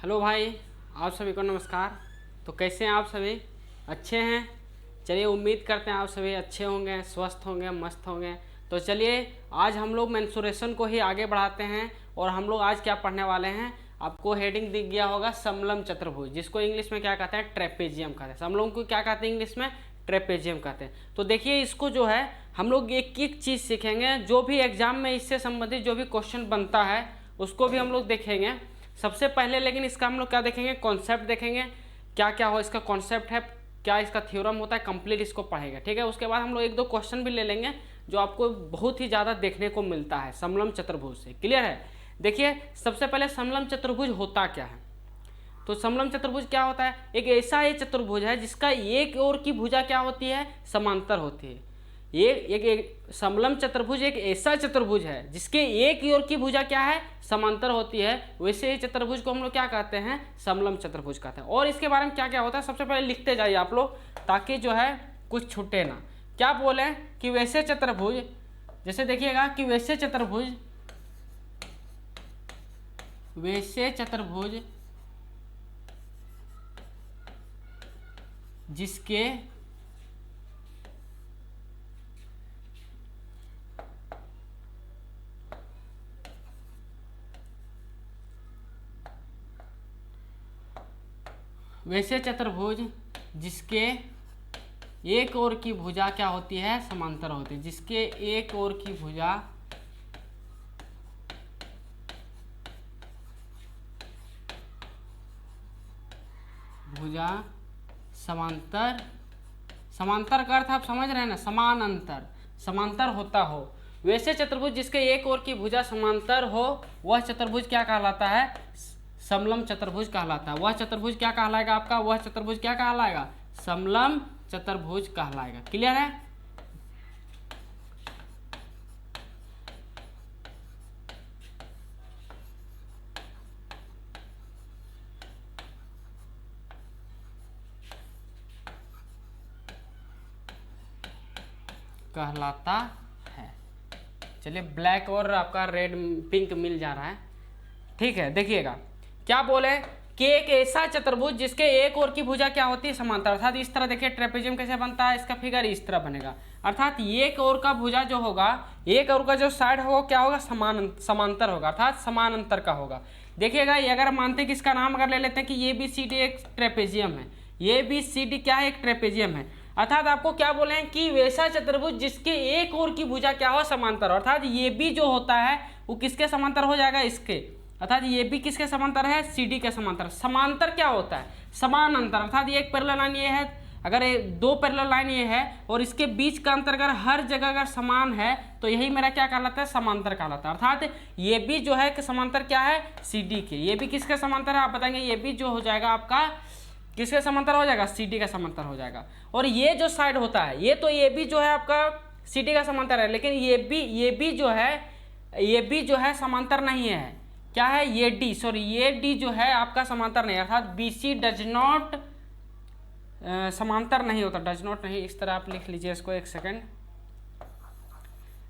Hello भाई, आप सभी को नमस्कार। तो कैसे हैं आप सभी? अच्छे हैं? चलिए, उम्मीद करते हैं आप सभी अच्छे होंगे, स्वस्थ होंगे, मस्त होंगे। तो चलिए, आज हम लोग मेंसुरेशन को ही आगे बढ़ाते हैं और हम लोग आज क्या पढ़ने वाले हैं। आपको हेडिंग दिख गया होगा, समलम चतुर्भुज, जिसको इंग्लिश में क्या कहते हैं, ट्रेपेजियम कहते हैं। हम लोगों को क्या कहते हैं इंग्लिश में? ट्रेपेजियम कहते हैं। तो देखिए, इसको जो है हम लोग एक एक चीज़ सीखेंगे, जो भी एग्जाम में इससे संबंधित जो भी क्वेश्चन बनता है उसको भी हम लोग देखेंगे सबसे पहले। लेकिन इसका हम लोग क्या देखेंगे, कॉन्सेप्ट देखेंगे, क्या क्या हो इसका कॉन्सेप्ट है, क्या इसका थ्योरम होता है, कंप्लीट इसको पढ़ेगा। ठीक है, उसके बाद हम लोग एक दो क्वेश्चन भी ले लेंगे जो आपको बहुत ही ज़्यादा देखने को मिलता है समलम चतुर्भुज से। क्लियर है? देखिए, सबसे पहले समलम चतुर्भुज होता क्या है। तो समलम चतुर्भुज क्या होता है? एक ऐसा ये चतुर्भुज है जिसका एक ओर की भुजा क्या होती है, समांतर होती है। ये एक समलम चतुर्भुज एक ऐसा चतुर्भुज है जिसके एक ओर की भुजा क्या है, समांतर होती है। वैसे ही चतुर्भुज को हम लोग क्या कहते हैं, समलम चतुर्भुज कहते हैं। और इसके बारे में क्या क्या होता है सबसे पहले लिखते जाइए आप लोग, ताकि जो है कुछ छूटे ना। क्या बोले कि वैसे चतुर्भुज, जैसे देखिएगा कि वैसे चतुर्भुज जिसके वैसे चतुर्भुज जिसके एक ओर की भुजा क्या होती है, समांतर होती है। जिसके एक ओर की भुजा समांतर, समांतर का अर्थ आप समझ रहे हैं ना, समानांतर, समांतर होता हो। वैसे चतुर्भुज जिसके एक ओर की भुजा समांतर हो, वह चतुर्भुज क्या कहलाता है, समलम चतुर्भुज कहलाता है। वह चतुर्भुज क्या कहलाएगा आपका, वह चतुर्भुज क्या कहलाएगा, समलम चतुर्भुज कहलाएगा। क्लियर है? कहलाता है। चलिए, ब्लैक और आपका रेड पिंक मिल जा रहा है। ठीक है, देखिएगा क्या बोले कि एक ऐसा चतुर्भुज जिसके एक ओर की भुजा क्या होती है, समांतर। अर्थात इस तरह देखिए ट्रेपेजियम कैसे बनता है, इसका फिगर इस तरह बनेगा। अर्थात एक ओर का भुजा जो होगा, एक ओर का जो साइड होगा क्या होगा, समांतर होगा, अर्थात समानांतर का होगा। देखिएगा, ये अगर मानते हैं कि इसका नाम अगर ले लेते हैं कि ये बी सी डी एक ट्रेपेजियम है, ये बी सी डी क्या है, एक ट्रेपेजियम है। अर्थात आपको क्या बोले हैं कि वैसा चतुर्भुज जिसके एक ओर की भुजा क्या हो, समांतर। अर्थात ये भी जो होता है वो किसके समांतर हो जाएगा, इसके। अर्थात ये भी किसके समांतर है, सी डी के समांतर। समांतर क्या होता है, समानांतर। अर्थात ये एक पैरेलल लाइन ये है, अगर दो पैरेलल लाइन ये है और इसके बीच का अंतर अगर हर जगह अगर समान है तो यही मेरा क्या कहलाता है, समांतर कहलाता है। अर्थात ये भी जो है कि समांतर क्या है, सी डी के। ये भी किसके समांतर है, आप बताएंगे। ये भी जो हो जाएगा आपका किसके समांतर हो जाएगा, सी डी का समांतर हो जाएगा। और ये जो साइड होता है, ये तो ये भी जो है आपका सी डी का समांतर है, लेकिन ये भी जो है समांतर नहीं है। क्या है, ये डी, सॉरी ये डी जो है आपका समांतर नहीं है। अर्थात बी सी डज नॉट समांतर नहीं होता, डज नॉट नहीं, इस तरह आप लिख लीजिए इसको, एक सेकेंड।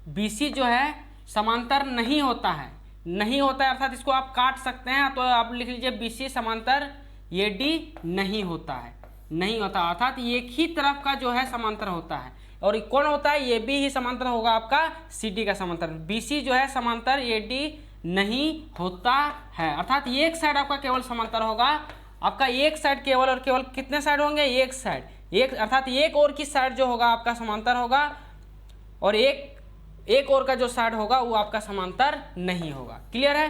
बी सी जो है समांतर नहीं होता है, नहीं होता है। अर्थात इसको आप काट सकते हैं, तो आप लिख लीजिए बी सी समांतर, ये डी नहीं होता है, नहीं होता। अर्थात एक ही तरफ का जो है समांतर होता है। और कौन होता है, ये बी ही समांतर होगा आपका सी डी का समांतर। बी सी जो है समांतर, ये डी नहीं होता है। अर्थात एक साइड आपका केवल समांतर होगा, आपका एक साइड केवल और केवल कितने साइड होंगे, एक साइड, एक। अर्थात एक और की साइड जो होगा आपका समांतर होगा और एक और का जो साइड होगा वो आपका समांतर नहीं होगा। क्लियर है?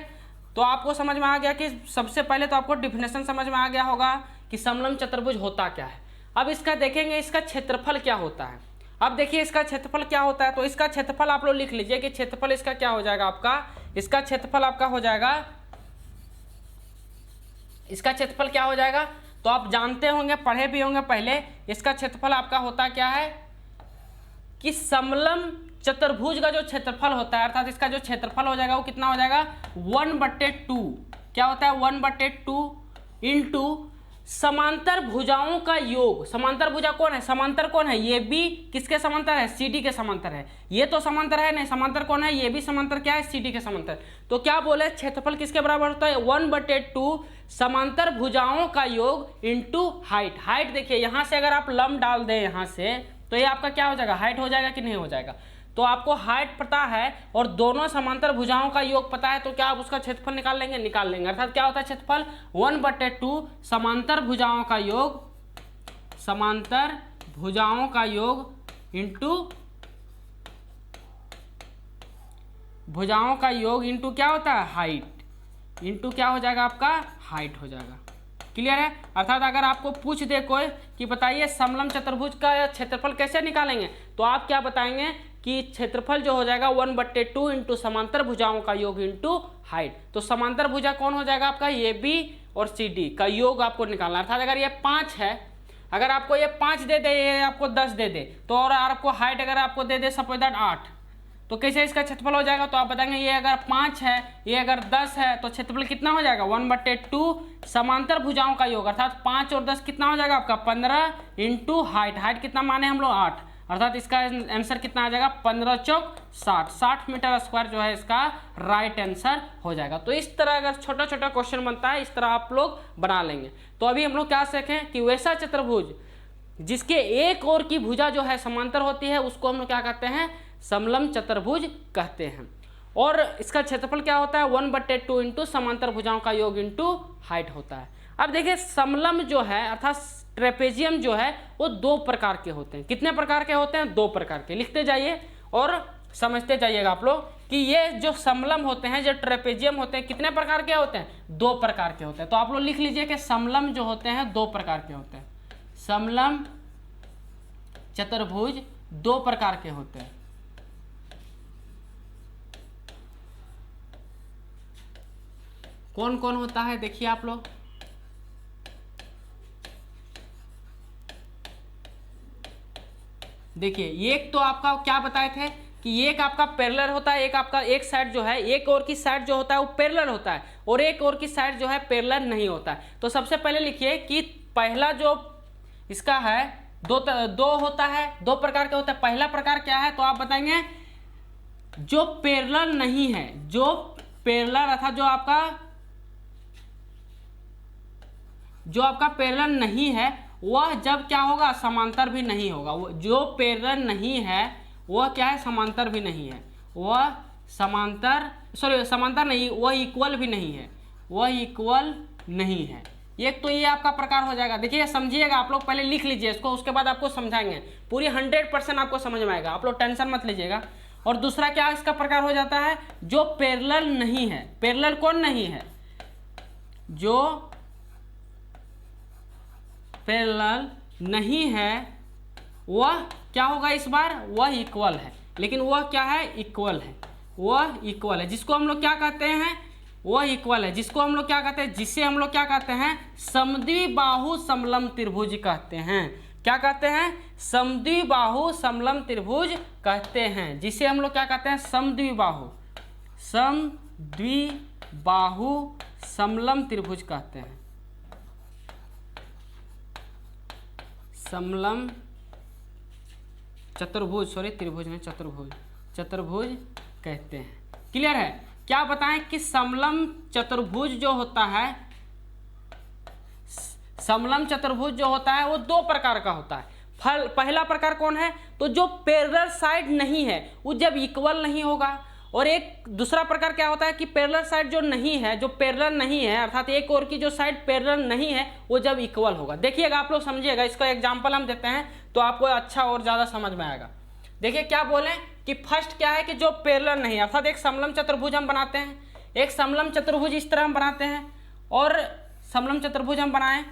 तो आपको समझ में आ गया कि सबसे पहले तो आपको डिफिनेशन समझ में आ गया होगा कि समलम चतुर्भुज होता क्या है। अब इसका देखेंगे इसका क्षेत्रफल क्या होता है। अब देखिए इसका क्षेत्रफल क्या होता है, तो इसका क्षेत्रफल आप लोग लिख लीजिए कि क्षेत्रफल इसका क्या हो जाएगा आपका, इसका क्षेत्रफल आपका हो जाएगा, इसका क्षेत्रफल क्या हो जाएगा, तो आप जानते होंगे, पढ़े भी होंगे पहले। इसका क्षेत्रफल आपका होता क्या है कि समलम चतुर्भुज का जो क्षेत्रफल होता है, अर्थात इसका जो क्षेत्रफल हो जाएगा वो कितना हो जाएगा, 1/2। क्या होता है, 1/2 इंटू समांतर भुजाओं का योग, समांतर भुजा कौन है, समांतर कौन है, ये भी किसके समांतर है, CD के समांतर है। ये तो समांतर है नहीं, समांतर कौन है, ये भी समांतर क्या है, CD के समांतर। तो क्या बोले, क्षेत्रफल किसके बराबर होता है, 1/2 समांतर भुजाओं का योग इंटू हाइट। हाइट देखिए यहाँ से अगर आप लंब डाल दें यहाँ से, तो ये आपका क्या हो जाएगा, हाइट हो जाएगा कि नहीं हो जाएगा। तो आपको हाइट पता है और दोनों समांतर भुजाओं का योग पता है, तो क्या आप उसका क्षेत्रफल निकाल लेंगे, निकाल लेंगे। अर्थात क्या होता है क्षेत्रफल, 1/2 समांतर भुजाओं का योग, समांतर भुजाओं का योग इंटू भुजाओं का योग इंटू क्या होता है, हाइट, इंटू क्या हो जाएगा आपका, हाइट हो जाएगा। क्लियर है। अर्थात अगर आपको पूछ दे कोई कि बताइए समलंब चतुर्भुज का क्षेत्रफल कैसे निकालेंगे, तो आप क्या बताएंगे कि क्षेत्रफल जो हो जाएगा 1/2 इंटू समांतर भुजाओं का योग इंटू हाइट। तो समांतर भुजा कौन हो जाएगा आपका, ये बी और सी डी का योग आपको निकालना। अर्थात अगर ये 5 है, अगर आपको ये 5 दे दे, ये आपको 10 दे दे, तो और आपको हाइट अगर आपको दे दे सपोज दैट 8, तो कैसे इसका क्षेत्रफल हो जाएगा। तो आप बताएंगे ये अगर 5 है, ये अगर 10 है, तो क्षेत्रफल कितना हो जाएगा, 1/2 समांतर भुजाओं का योग, अर्थात 5 और 10 कितना हो जाएगा आपका 15 इंटू हाइट। हाइट कितना माने हम लोग 8, अर्थात इसका आंसर कितना आ जाएगा 15 चौक 60 मीटर स्क्वायर जो है इसका राइट आंसर हो जाएगा। तो इस तरह अगर छोटा छोटा क्वेश्चन बनता है, इस तरह आप लोग बना लेंगे। तो अभी हम लोग क्या सीखें कि वैसा चतुर्भुज जिसके एक ओर की भुजा जो है समांतर होती है, उसको हम लोग क्या कहते हैं, समलंब चतुर्भुज कहते हैं। और इसका क्षेत्रफल क्या होता है, 1/2 इंटू समांतर भुजाओं का योग इंटू हाइट होता है। अब देखिए समलंब जो है अर्थात ट्रेपेजियम जो है वो 2 प्रकार के होते हैं। कितने प्रकार के होते हैं, 2 प्रकार के। लिखते जाइए और समझते जाइएगा आप लोग कि ये जो समलंब होते हैं, जो ट्रेपेजियम होते हैं, कितने प्रकार के होते हैं, 2 प्रकार के होते हैं। तो आप लोग लिख लीजिए कि समलंब जो होते हैं 2 प्रकार के होते हैं। समलंब चतुर्भुज 2 प्रकार के होते हैं। कौन कौन होता है देखिए आप लोग, देखिए एक तो आपका क्या बताए थे कि एक आपका पैरेलल होता है, एक आपका एक साइड जो है, एक और की साइड जो होता है वो पैरेलल होता है और एक और की साइड जो है पैरेलल नहीं होता है। तो सबसे पहले लिखिए कि पहला जो इसका है दो होता है, 2 प्रकार के होता है। पहला प्रकार क्या है, तो आप बताएंगे जो पैरेलल नहीं है, जो पैरेलल अर्थात जो आपका पैरेलल नहीं है वह जब क्या होगा, समांतर भी नहीं होगा। वो जो पैरेलल नहीं है वह क्या है, समांतर भी नहीं है, वह समांतर नहीं, वह इक्वल भी नहीं है, वह इक्वल नहीं है। एक तो ये आपका प्रकार हो जाएगा। देखिए समझिएगा, आप लोग पहले लिख लीजिए इसको, उसके बाद आपको समझाएंगे, पूरी 100% आपको समझ में आएगा, आप लोग टेंशन मत लीजिएगा। और दूसरा क्या इसका प्रकार हो जाता है, जो पैरेलल नहीं है। पैरेलल कौन नहीं है, जो पैरेलल नहीं है वह क्या होगा, इस बार वह इक्वल है। लेकिन वह क्या है, इक्वल है, वह इक्वल है। जिसको हम लोग क्या कहते हैं, वह इक्वल है, जिसको हम लोग क्या कहते हैं, जिसे हम लोग क्या कहते हैं, समद्विबाहु समलंब त्रिभुज कहते हैं। क्या कहते हैं, समद्विबाहु समलंब त्रिभुज कहते हैं, जिसे हम लोग क्या कहते हैं, समद्विबाहु समलंब त्रिभुज कहते हैं। समलंब चतुर्भुज, त्रिभुज में चतुर्भुज कहते हैं। क्लियर है। क्या बताएं कि समलंब चतुर्भुज जो होता है, समलंब चतुर्भुज जो होता है वो 2 प्रकार का होता है। पहला प्रकार कौन है, तो जो पैरेलल साइड नहीं है वो जब इक्वल नहीं होगा। और एक दूसरा प्रकार क्या होता है कि पैरेलल साइड जो नहीं है, जो पैरेलल नहीं है अर्थात एक और की जो साइड पैरेलल नहीं है वो जब इक्वल होगा। देखिएगा आप लोग समझिएगा, इसका एग्जांपल हम देते हैं तो आपको अच्छा और ज़्यादा समझ में आएगा। देखिए क्या बोलें कि फर्स्ट क्या है कि जो पैरेलल नहीं है, अर्थात एक समलंब चतुर्भुज हम बनाते हैं, एक समलंब चतुर्भुज इस तरह हम बनाते हैं और समलंब चतुर्भुज हम बनाएं।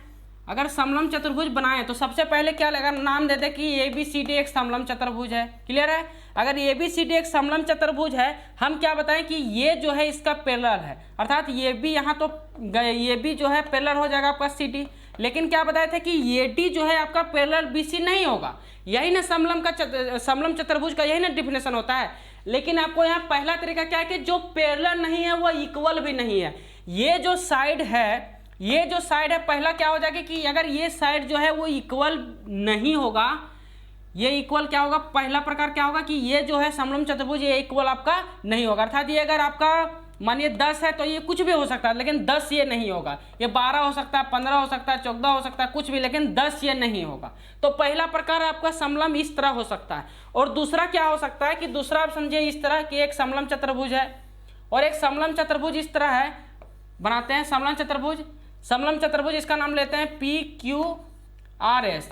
अगर समलंब चतुर्भुज बनाएं तो सबसे पहले क्या लगा, नाम दे दे कि ABCD एक समलंब चतुर्भुज है। क्लियर है। अगर ABCD एक समलंब चतुर्भुज है, हम क्या बताएं कि ये जो है इसका पैरेलल है, अर्थात ये भी यहाँ तो ये भी जो है पैरेलल हो जाएगा आपका CD। लेकिन क्या बताए थे कि AD जो है आपका पैरेलल BC नहीं होगा। यही ना समलंब चतुर्भुज का यही ना डिफिनेशन होता है। लेकिन आपको यहाँ पहला तरीका क्या है कि जो पैरेलल नहीं है वह इक्वल भी नहीं है। ये जो साइड है, ये जो साइड है पहला क्या हो जाएगा कि अगर ये साइड जो है वो इक्वल नहीं होगा, ये इक्वल क्या होगा, पहला प्रकार क्या होगा कि ये जो है समलंब चतुर्भुज ये इक्वल आपका नहीं होगा। अर्थात ये अगर आपका मानिए 10 है तो ये कुछ भी हो सकता है, लेकिन 10 ये नहीं होगा। ये 12 हो सकता है, 15 हो सकता है, 14 हो सकता है, कुछ भी, लेकिन 10 ये नहीं होगा। तो पहला प्रकार आपका समलंब इस तरह हो सकता है। और दूसरा क्या हो सकता है कि दूसरा आप समझिए इस तरह कि एक समलंब चतुर्भुज है और एक समलंब चतुर्भुज इस तरह है, बनाते हैं समलंब चतुर्भुज। समलंब चतुर्भुज इसका नाम लेते हैं PQRS।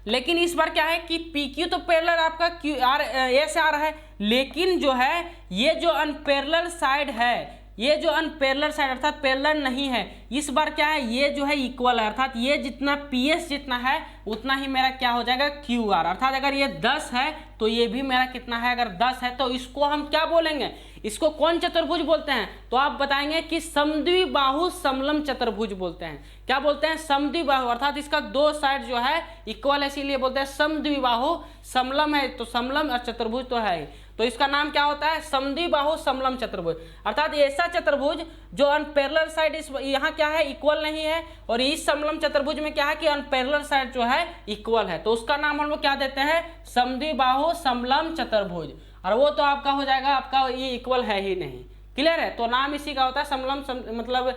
लेकिन इस बार क्या है कि PQ तो पैरेलल आपका QRS आ रहा है, लेकिन जो है ये जो अनपैरेलल साइड है, ये जो अनपैरेलल साइड अर्थात पैरेलल नहीं है, इस बार क्या है ये जो है इक्वल है। अर्थात ये जितना PS जितना है उतना ही मेरा क्या हो जाएगा QR। अर्थात अगर ये 10 है तो ये भी मेरा कितना है, अगर 10 है तो इसको हम क्या बोलेंगे, इसको कौन चतुर्भुज बोलते हैं? तो आप बताएंगे कि समद्विबाहु समलंब चतुर्भुज बोलते हैं। क्या बोलते हैं? समद्विबाहु। अर्थात इसका दो साइड जो है इक्वल है, इसीलिए बोलते हैं समद्विबाहु। समलंब है तो समलंब और चतुर्भुज तो है, तो इसका नाम क्या होता है? समद्विबाहु समलंब चतुर्भुज। अर्थात ऐसा चतुर्भुज जो अनपैरेलल साइड इस यहाँ क्या है इक्वल नहीं है, और इस समलंब चतुर्भुज में क्या है कि अनपैरेलल साइड जो है इक्वल है, तो उसका नाम हम लोग क्या देते हैं? समद्विबाहु समलंब चतुर्भुज। और वो तो आपका हो जाएगा, आपका ये इक्वल है ही नहीं। क्लियर है? तो नाम इसी का होता है समलंब मतलब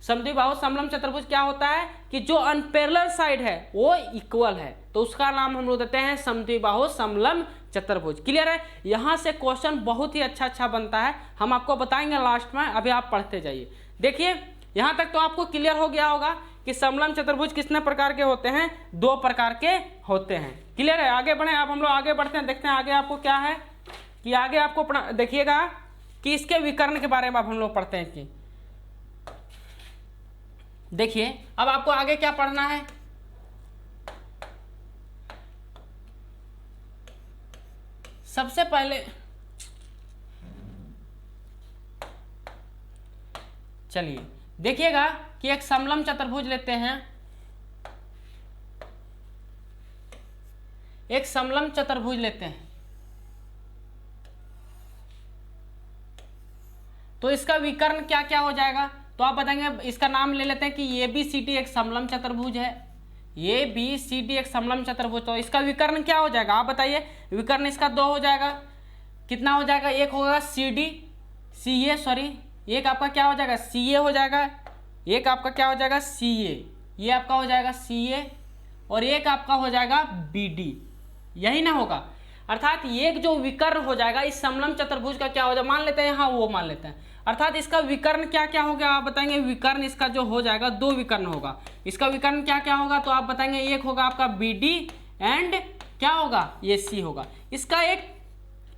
समद्विबाहु समलंब चतुर्भुज। क्या होता है कि जो अनपैरेलल साइड है वो इक्वल है, तो उसका नाम हम लोग देते हैं समद्विबाहु समलंब चतुर्भुज। क्लियर है? यहाँ से क्वेश्चन बहुत ही अच्छा बनता है, हम आपको बताएंगे लास्ट में, अभी आप पढ़ते जाइए। देखिए यहाँ तक तो आपको क्लियर हो गया होगा कि समलंब चतुर्भुज कितने प्रकार के होते हैं? 2 प्रकार के होते हैं। क्लियर है? आगे बढ़े, अब हम लोग आगे बढ़ते हैं, देखते हैं आगे आपको क्या है कि आगे आपको देखिएगा कि इसके विकर्ण के बारे में अब हम लोग पढ़ते हैं कि देखिए अब आपको आगे क्या पढ़ना है। सबसे पहले चलिए देखिएगा कि एक समलंब चतुर्भुज लेते हैं, एक समलंब चतुर्भुज लेते हैं, तो इसका विकर्ण क्या क्या हो जाएगा? तो आप बताएंगे, इसका नाम ले लेते हैं कि ABCD एक समलंब चतुर्भुज है, ABCD एक समलंब चतुर्भुज। तो इसका विकर्ण क्या हो जाएगा? आप बताइए। विकर्ण इसका 2 हो जाएगा। कितना हो जाएगा? एक होगा एक आपका क्या हो जाएगा? CA हो जाएगा। एक आपका क्या हो जाएगा? CA। ये आपका हो जाएगा CA, और एक आपका हो जाएगा BD। यही ना होगा? अर्थात एक जो विकर्ण हो जाएगा इस समलंब चतुर्भुज का क्या हो जाएगा? मान लेते हैं यहाँ वो मान लेते हैं। अर्थात इसका विकर्ण क्या क्या हो गया? आप बताएंगे। विकर्ण इसका जो हो जाएगा 2 विकर्ण होगा। इसका विकर्ण क्या क्या होगा? तो आप बताएंगे एक होगा आपका BD एंड क्या होगा? ये C होगा। इसका एक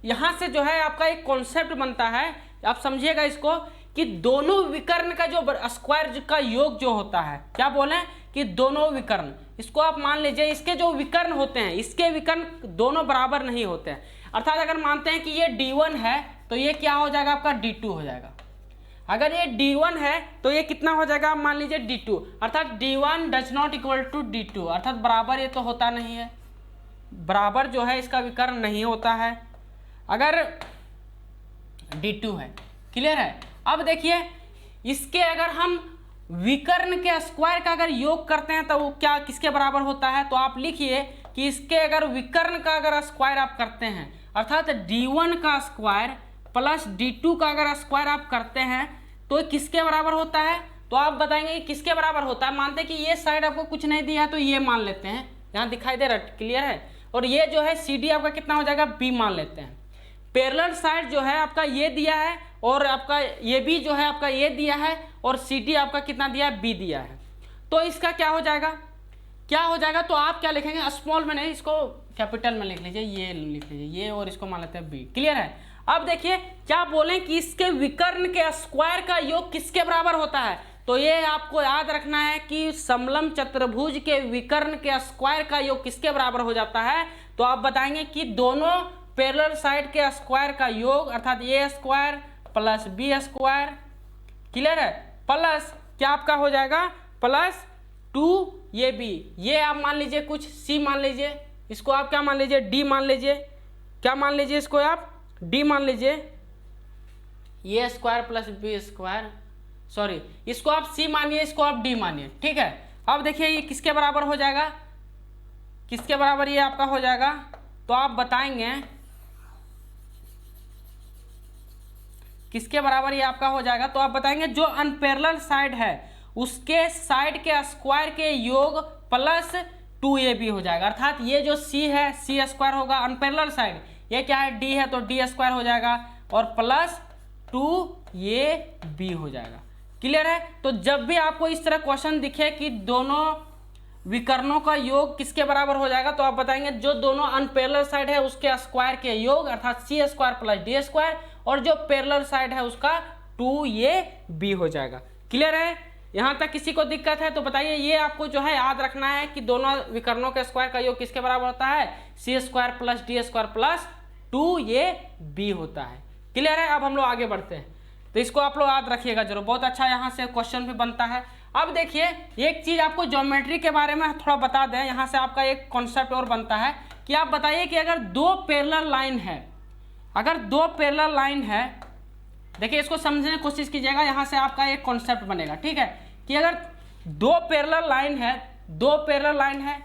यहाँ से जो है आपका एक कॉन्सेप्ट बनता है, आप समझिएगा इसको, कि दोनों विकर्ण का जो स्क्वायर का योग जो होता है, क्या बोले कि दोनों विकर्ण, इसको आप मान लीजिए इसके जो विकर्ण होते हैं इसके विकर्ण दोनों बराबर नहीं होते हैं। अर्थात अगर मानते हैं कि ये D1 है तो ये क्या हो जाएगा? आपका D2 हो जाएगा। अगर ये D1 है तो ये कितना हो जाएगा? आप मान लीजिए D2। अर्थात D1 does not equal to D2। अर्थात बराबर ये तो होता नहीं है, बराबर जो है इसका विकर्ण नहीं होता है अगर D2 है। क्लियर है? अब देखिए इसके अगर हम विकर्ण के स्क्वायर का अगर योग करते हैं तो वो क्या किसके बराबर होता है? तो आप लिखिए कि इसके अगर विकर्ण का अगर स्क्वायर आप करते हैं, अर्थात D1 का स्क्वायर प्लस D2 का अगर स्क्वायर आप करते हैं तो किसके बराबर होता है? तो आप बताएंगे कि किसके बराबर होता है। मानते हैं कि ये साइड आपको कुछ नहीं दिया तो ये मान लेते हैं, यहाँ दिखाई दे रहा है। क्लियर है? और ये जो है CD आपका कितना हो जाएगा? B मान लेते हैं। पैरेलल साइड जो है आपका ये दिया है, और आपका ये भी जो है आपका ये दिया है, और CD आपका कितना दिया है? B दिया है। तो इसका क्या हो जाएगा? क्या हो जाएगा? तो आप क्या लिखेंगे? स्मॉल में नहीं, इसको कैपिटल में लिख लीजिए, ये लिख लीजिए ये, और इसको मान लेते हैं B। क्लियर है? अब देखिए क्या बोलें कि इसके विकर्ण के स्क्वायर का योग किसके बराबर होता है? तो ये आपको याद रखना है कि समलंब चतुर्भुज के विकर्ण के स्क्वायर का योग किसके बराबर हो जाता है? तो आप बताएंगे कि दोनों पैरेलल साइड के स्क्वायर का योग, अर्थात A square plus B square. Clear है? प्लस क्या आपका हो जाएगा? Plus 2AB। ये आप मान लीजिए कुछ C मान लीजिए, इसको आप क्या मान लीजिए? D मान लीजिए। क्या मान लीजिए? इसको आप D मान लीजिए। A square plus B square sorry, इसको आप सी मानिए, इसको आप डी मानिए, ठीक है। अब देखिए ये किसके बराबर हो जाएगा, किसके बराबर ये आपका हो जाएगा, तो आप बताएंगे किसके बराबर ये आपका हो जाएगा, तो आप बताएंगे जो अनपैरेलल साइड है उसके साइड के स्क्वायर के योग प्लस 2ab हो जाएगा। अर्थात ये जो c है c स्क्वायर होगा, अनपैरेलल साइड ये क्या है d है तो d स्क्वायर हो जाएगा और प्लस 2ab हो जाएगा। क्लियर है। तो जब भी आपको इस तरह क्वेश्चन दिखे कि दोनों विकर्णों का योग किसके बराबर हो जाएगा, तो आप बताएंगे जो दोनों अनपैरेलल साइड है उसके स्क्वायर के योग अर्थात c square plus d square, और जो पैरेलल साइड है उसका 2ab हो जाएगा। क्लियर है। यहाँ तक किसी को दिक्कत है तो बताइए। ये आपको जो है याद रखना है कि दोनों विकर्णों के स्क्वायर का योग किसके बराबर होता है, c square plus d square plus 2ab होता है। क्लियर है। अब हम लोग आगे बढ़ते हैं, तो इसको आप लोग याद रखिएगा जरूर, बहुत अच्छा यहाँ से क्वेश्चन भी बनता है। अब देखिए एक चीज आपको ज्योमेट्री के बारे में थोड़ा बता दें, यहाँ से आपका एक कॉन्सेप्ट और बनता है कि आप बताइए कि अगर दो पैरेलल लाइन है, अगर दो पैरेलल लाइन है, देखिए इसको समझने की कोशिश कीजिएगा, यहाँ से आपका एक कॉन्सेप्ट बनेगा, ठीक है, कि अगर दो पैरेलल लाइन है, दो पैरेलल लाइन है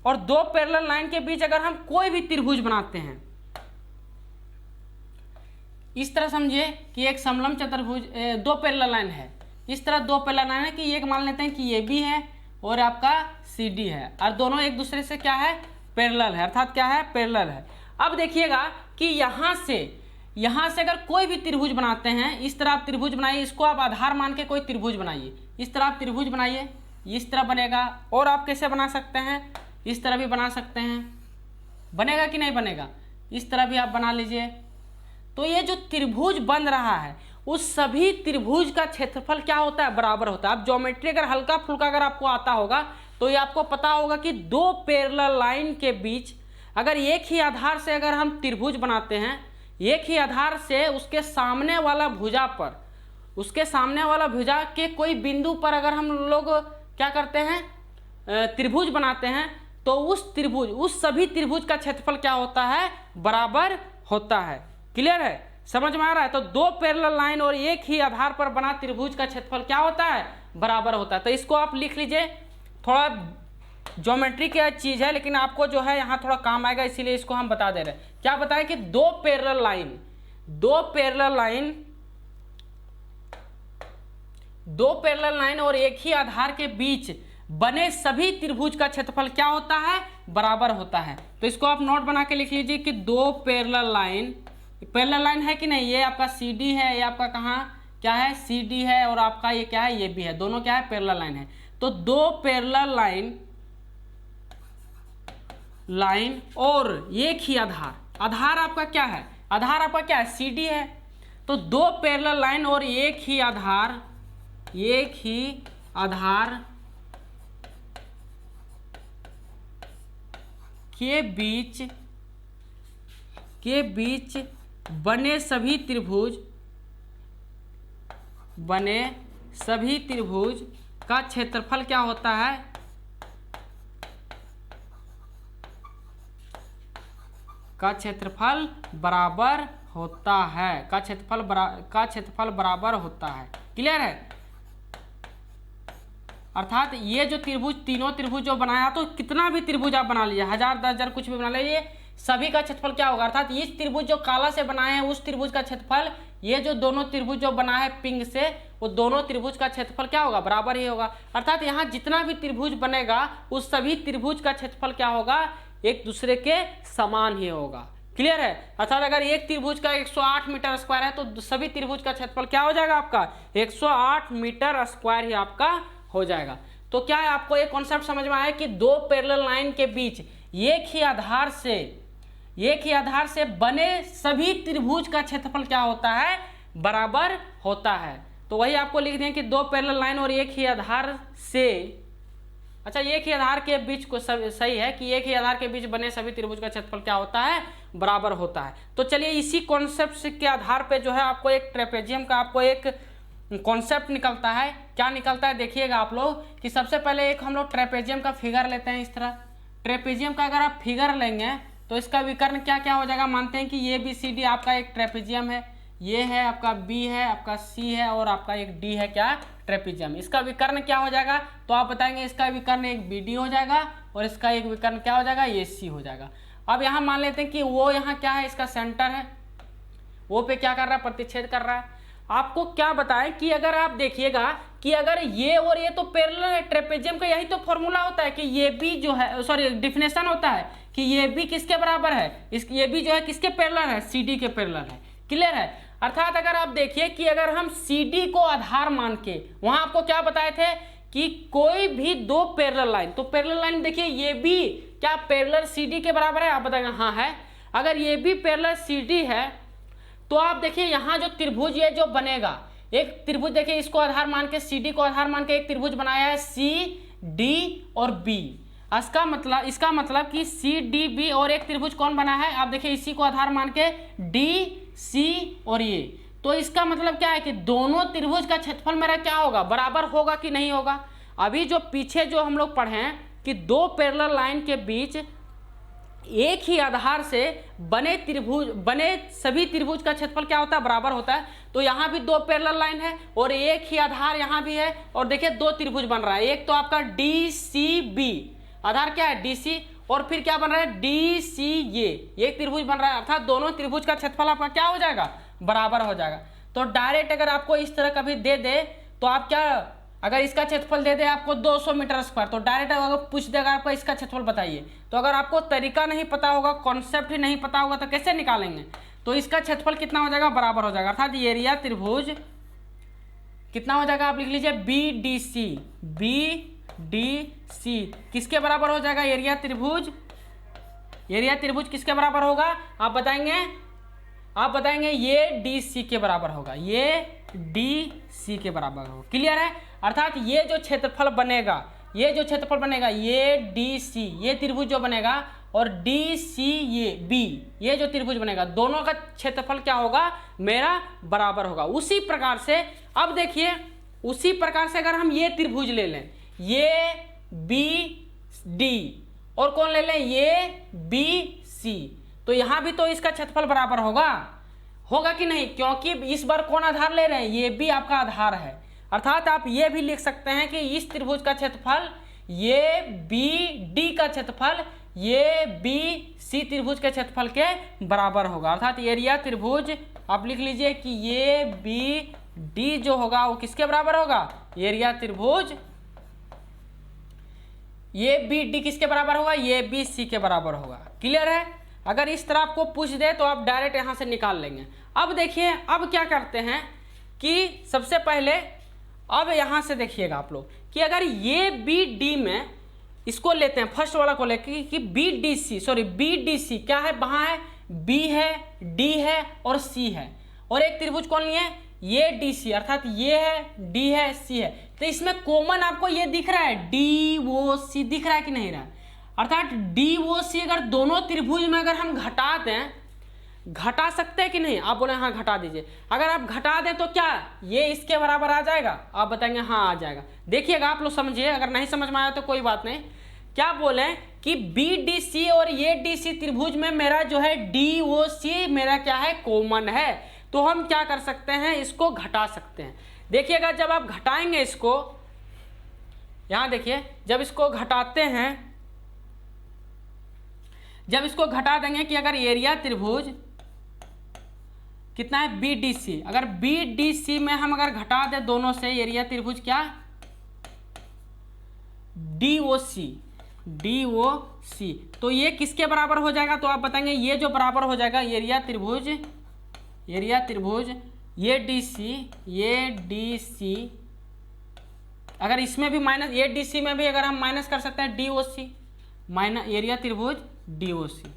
और दो पैरेलल लाइन के बीच अगर हम कोई भी त्रिभुज बनाते हैं, इस तरह समझिए कि एक समलंब चतुर्भुज, दो पैरेलल लाइन है, इस तरह दो पैरेलल लाइन है कि एक मान लेते हैं कि ये भी है और आपका सी डी है और दोनों एक दूसरे से क्या है, पैरेलल है, अर्थात क्या है, पैरेलल है। अब देखिएगा कि यहाँ से अगर कोई भी त्रिभुज बनाते हैं, इस तरह आप त्रिभुज बनाइए, इसको आप आधार मान के कोई त्रिभुज बनाइए, इस तरह आप त्रिभुज बनाइए, इस तरह बनेगा। और आप कैसे बना सकते हैं, इस तरह भी बना सकते हैं, बनेगा कि नहीं बनेगा, इस तरह भी आप बना लीजिए। तो ये जो त्रिभुज बन रहा है उस सभी त्रिभुज का क्षेत्रफल क्या होता है, बराबर होता है। अब ज्योमेट्री अगर हल्का फुल्का अगर आपको आता होगा तो ये आपको पता होगा कि दो पैरेलल लाइन के बीच अगर एक ही आधार से अगर हम त्रिभुज बनाते हैं, एक ही आधार से उसके सामने वाला भुजा पर, उसके सामने वाला भुजा के कोई बिंदु पर अगर हम लोग क्या करते हैं, त्रिभुज बनाते हैं, तो उस त्रिभुज, उस सभी त्रिभुज का क्षेत्रफल क्या होता है, बराबर होता है। क्लियर है, समझ में आ रहा है। तो दो पैरेलल लाइन और एक ही आधार पर बना त्रिभुज का क्षेत्रफल क्या होता है, बराबर होता है। तो इसको आप लिख लीजिए, थोड़ा ज्योमेट्री की चीज है लेकिन आपको जो है यहाँ थोड़ा काम आएगा, इसीलिए इसको हम बता दे रहे हैं। क्या बताएं कि दो पैरेलल लाइन और एक ही आधार के बीच बने सभी त्रिभुज का क्षेत्रफल क्या होता है, बराबर होता है। तो इसको आप नोट बना के लिख लीजिए कि दो पैरेलल लाइन है कि नहीं, ये आपका सी डी है, ये आपका कहाँ क्या है, सी डी है, और आपका ये क्या है, ये भी है, दोनों क्या है, पैरेलल लाइन है। तो दो पैरेलल लाइन और एक ही आधार आपका क्या है, आधार आपका क्या है, सी डी है। तो दो पैरेलल लाइन और एक ही आधार के बीच बने सभी त्रिभुज का क्षेत्रफल क्या होता है, का क्षेत्रफल बराबर होता है, का क्षेत्रफल बराबर होता है। क्लियर है। अर्थात ये जो त्रिभुज, तीनों त्रिभुज जो बनाया, तो कितना भी त्रिभुज आप बना लीजिए, 1000 10,000 कुछ भी बना लीजिए, सभी का क्षेत्रफल क्या होगा, अर्थात इस त्रिभुज जो काला से बनाए हैं उस त्रिभुज का क्षेत्रफल, ये जो दोनों त्रिभुज जो बना है पिंक से, वो दोनों त्रिभुज का क्षेत्रफल क्या होगा, बराबर ही होगा। अर्थात यहाँ जितना भी त्रिभुज बनेगा उस सभी त्रिभुज का क्षेत्रफल क्या होगा, एक दूसरे के समान ही होगा। क्लियर है। अर्थात अगर एक त्रिभुज का 108 मीटर स्क्वायर है तो सभी त्रिभुज का क्षेत्रफल क्या हो जाएगा, आपका 108 मीटर स्क्वायर ही आपका हो जाएगा। तो क्या है, आपको एक कॉन्सेप्ट समझ में आया कि दो पैरेलल लाइन के बीच एक ही आधार से बने सभी त्रिभुज का क्षेत्रफल क्या होता है, बराबर होता है। तो वही आपको लिख दें कि दो पैरेलल लाइन और एक ही आधार से, अच्छा एक ही आधार के बीच को सही है कि एक ही आधार के बीच बने सभी त्रिभुज का क्षेत्रफल क्या होता है, बराबर होता है। तो चलिए इसी कॉन्सेप्ट के आधार पे जो है आपको एक ट्रेपेजियम का आपको एक कॉन्सेप्ट निकलता है। क्या निकलता है देखिएगा आप लोग कि सबसे पहले एक हम लोग ट्रेपेजियम का फिगर लेते हैं। इस तरह ट्रेपेजियम का अगर आप फिगर लेंगे तो इसका विकर्ण क्या क्या हो जाएगा, मानते हैं कि ये बी सी डी आपका एक ट्रेपेजियम है, ये है आपका बी है, आपका सी है और आपका एक डी है क्या, ट्रेपेजियम। इसका विकर्ण क्या हो जाएगा, तो आप बताएंगे इसका विकर्ण एक बी डी हो जाएगा और इसका एक विकर्ण क्या हो जाएगा, ये सी हो जाएगा। अब यहाँ मान लेते हैं कि वो यहाँ क्या है, इसका सेंटर है, वो पे क्या कर रहा है, प्रतिच्छेद कर रहा है। आपको क्या बताएं कि अगर आप देखिएगा कि अगर ये और ये तो पैरेलल है, ट्रेपेजियम का यही तो फॉर्मूला होता है कि ये भी जो है, सॉरी डिफिनेशन होता है कि ये भी किसके बराबर है, ये भी जो है किसके पैरेलल है, सी डी के पैरेलल है। क्लियर है। अर्थात अगर आप देखिए कि अगर हम सी डी को आधार मान के, वहां आपको क्या बताए थे कि कोई भी दो पैरेलल लाइन, तो पैरेलल लाइन देखिए ये भी क्या पैरेलल सी डी के बराबर है, आप बताएंगे हाँ है। अगर ये भी पैरेलल सी डी है तो आप देखिए यहाँ जो त्रिभुज ये जो बनेगा, एक त्रिभुज देखिए इसको आधार मान के, सी डी को आधार मान के एक त्रिभुज बनाया है सी डी और बी। इसका मतलब कि सी डी बी और एक त्रिभुज कौन बना है, आप देखिए इसी को आधार मान के डी सी और ये, तो इसका मतलब क्या है कि दोनों त्रिभुज का क्षेत्रफल मेरा क्या होगा, बराबर होगा कि नहीं होगा। अभी जो पीछे जो हम लोग पढ़े हैं कि दो पैरेलल लाइन के बीच एक ही आधार से बने सभी त्रिभुज का क्षेत्रफल क्या होता है, बराबर होता है। तो यहाँ भी दो पैरेलल लाइन है और एक ही आधार यहाँ भी है और देखिए दो त्रिभुज बन रहा है, एक तो आपका डी सी बी, आधार क्या है डी सी, और फिर क्या बन रहा है डी सी, ये एक त्रिभुज बन रहा है, अर्थात दोनों त्रिभुज का क्षेत्रफल आपका क्या हो जाएगा, बराबर हो जाएगा। तो डायरेक्ट अगर आपको इस तरह कभी दे दे तो आप क्या, अगर इसका क्षेत्रफल दे दे आपको 200 मीटर स्क्वायर, तो डायरेक्ट अगर पूछ देगा आपको इसका क्षेत्रफल बताइए, तो अगर आपको तरीका नहीं पता होगा, कॉन्सेप्ट ही नहीं पता होगा तो कैसे निकालेंगे। तो इसका क्षेत्रफल कितना हो जाएगा, बराबर हो जाएगा, अर्थात एरिया त्रिभुज कितना हो जाएगा, आप लिख लीजिए B D C, B D C किसके बराबर हो जाएगा, एरिया त्रिभुज किसके बराबर होगा, आप बताएंगे ये डी सी के बराबर होगा, ये डी सी के बराबर होगा। क्लियर है। अर्थात ये जो क्षेत्रफल बनेगा, ये डी सी, ये त्रिभुज जो बनेगा, और डी सी ये बी, ये जो त्रिभुज बनेगा, दोनों का क्षेत्रफल क्या होगा, मेरा बराबर होगा। उसी प्रकार से अब देखिए, उसी प्रकार से अगर हम ये त्रिभुज ले लें, ये बी डी और कौन ले लें, ये बी सी, तो यहां भी तो इसका क्षेत्रफल बराबर होगा कि नहीं, क्योंकि इस बार कौन आधार ले रहे हैं, ये भी आपका आधार है। अर्थात आप ये भी लिख सकते हैं कि इस त्रिभुज का क्षेत्रफल, ये बी डी का क्षेत्रफल, ये बी सी त्रिभुज के क्षेत्रफल के बराबर होगा। अर्थात एरिया त्रिभुज आप लिख लीजिए कि ये बी डी जो होगा वो किसके बराबर होगा, एरिया त्रिभुज, ये बी डी किसके बराबर होगा, ये बी सी के बराबर होगा। क्लियर है। अगर इस तरह आपको पूछ दे तो आप डायरेक्ट यहां से निकाल लेंगे। अब देखिए, अब क्या करते हैं कि सबसे पहले अब यहां से देखिएगा आप लोग कि अगर ये बी डी में इसको लेते हैं, फर्स्ट वाला को लेके कि B D C, sorry B D C क्या है, वहां है बी है, डी है और सी है, और एक त्रिभुज कौन लिए, ये डी सी, अर्थात ये है, डी है, सी है, तो इसमें कॉमन आपको ये दिख रहा है, डी ओ सी दिख रहा है कि नहीं रहा। अर्थात डी ओ सी अगर दोनों त्रिभुज में अगर हम घटा दें, घटा सकते हैं कि नहीं, आप बोले हाँ घटा दीजिए। अगर आप घटा दें तो क्या ये इसके बराबर आ जाएगा, आप बताएंगे हाँ आ जाएगा। देखिएगा आप लोग समझिए, अगर नहीं समझ में आया तो कोई बात नहीं। क्या बोले कि बी डी सी और ये डी सी त्रिभुज में मेरा जो है डी ओ सी मेरा क्या है, कॉमन है, तो हम क्या कर सकते हैं, इसको घटा सकते हैं। देखिएगा जब आप घटाएंगे इसको, यहां देखिए जब इसको घटाते हैं, जब इसको घटा देंगे कि अगर एरिया त्रिभुज कितना है, बी डी सी, अगर बी डी सी में हम अगर घटा दें दोनों से एरिया त्रिभुज क्या, डी ओ सी, तो ये किसके बराबर हो जाएगा, तो आप बताएंगे ये जो बराबर हो जाएगा एरिया त्रिभुज, ये डी सी, अगर इसमें भी माइनस, ये डी सी में भी अगर हम माइनस कर सकते हैं डी ओ सी, माइनस एरिया त्रिभुज डी ओ सी।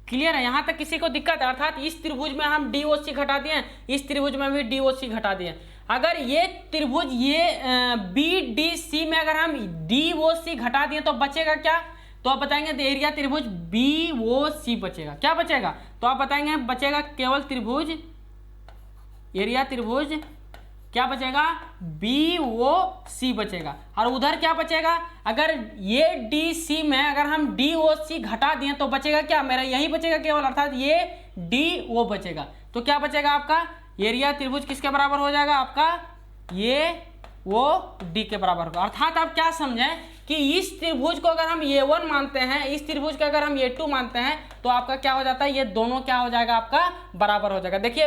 क्लियर है, यहां तक किसी को दिक्कत है। अर्थात इस त्रिभुज में हम डी ओ सी घटा दिए, इस त्रिभुज में भी डी ओ सी घटा दिए। अगर ये त्रिभुज ये बी डी सी में अगर हम डी ओ सी घटा दिए तो बचेगा क्या, तो आप बताएंगे तो एरिया त्रिभुज बी ओ सी बचेगा। क्या बचेगा, तो आप बताएंगे बचेगा केवल त्रिभुज, एरिया त्रिभुज क्या बचेगा, बी ओ सी बचेगा। और उधर क्या बचेगा, अगर ये डी सी में अगर हम डी ओ सी घटा दिए तो बचेगा क्या, मेरा यही बचेगा केवल, अर्थात ये डी वो बचेगा। तो क्या बचेगा आपका, एरिया त्रिभुज किसके बराबर हो जाएगा आपका, ये वो डी के बराबर होगा। अर्थात आप क्या समझें कि इस त्रिभुज को अगर हम A1 मानते हैं, इस त्रिभुज को अगर हम A2 मानते हैं, तो आपका क्या हो जाता है, ये दोनों क्या हो जाएगा आपका बराबर हो जाएगा। देखिए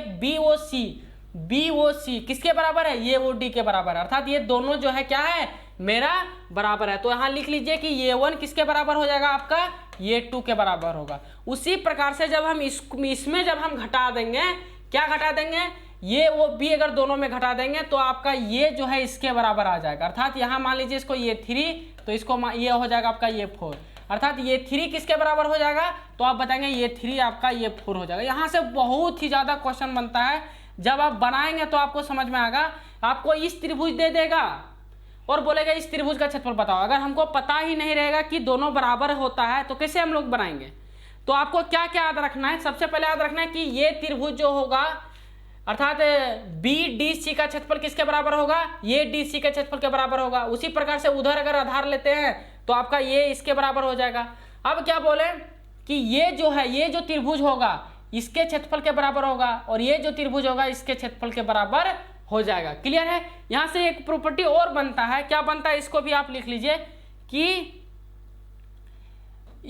BOC किसके बराबर है, ये वो डी के बराबर है, अर्थात ये दोनों जो है क्या है मेरा बराबर है। तो यहाँ लिख लीजिए कि A1 किसके बराबर हो जाएगा आपका, A2 के बराबर होगा। उसी प्रकार से जब हम इसमें जब हम घटा देंगे, क्या घटा देंगे, ये वो बी अगर दोनों में घटा देंगे तो आपका ये जो है इसके बराबर आ जाएगा। अर्थात यहाँ मान लीजिए इसको ये 3, तो इसको ये हो जाएगा आपका ये 4, अर्थात ये 3 किसके बराबर हो जाएगा, तो आप बताएंगे ये 3 आपका ये 4 हो जाएगा। यहाँ से बहुत ही ज़्यादा क्वेश्चन बनता है, जब आप बनाएंगे तो आपको समझ में आएगा। आपको इस त्रिभुज दे देगा और बोलेगा इस त्रिभुज का क्षेत्रफल बताओ। अगर हमको पता ही नहीं रहेगा कि दोनों बराबर होता है तो कैसे हम लोग बनाएंगे। तो आपको क्या क्या याद रखना है, सबसे पहले याद रखना है कि ये त्रिभुज जो होगा, अर्थात BDC का क्षेत्रफल किसके बराबर होगा, ये DC के क्षेत्रफल के बराबर होगा। उसी प्रकार से उधर अगर आधार लेते हैं तो आपका ये इसके बराबर हो जाएगा। अब क्या बोले कि ये जो है, ये जो त्रिभुज होगा इसके क्षेत्रफल के बराबर होगा, और ये जो त्रिभुज होगा इसके क्षेत्रफल के बराबर हो जाएगा। क्लियर है। यहाँ से एक प्रॉपर्टी और बनता है, क्या बनता है इसको भी आप लिख लीजिए कि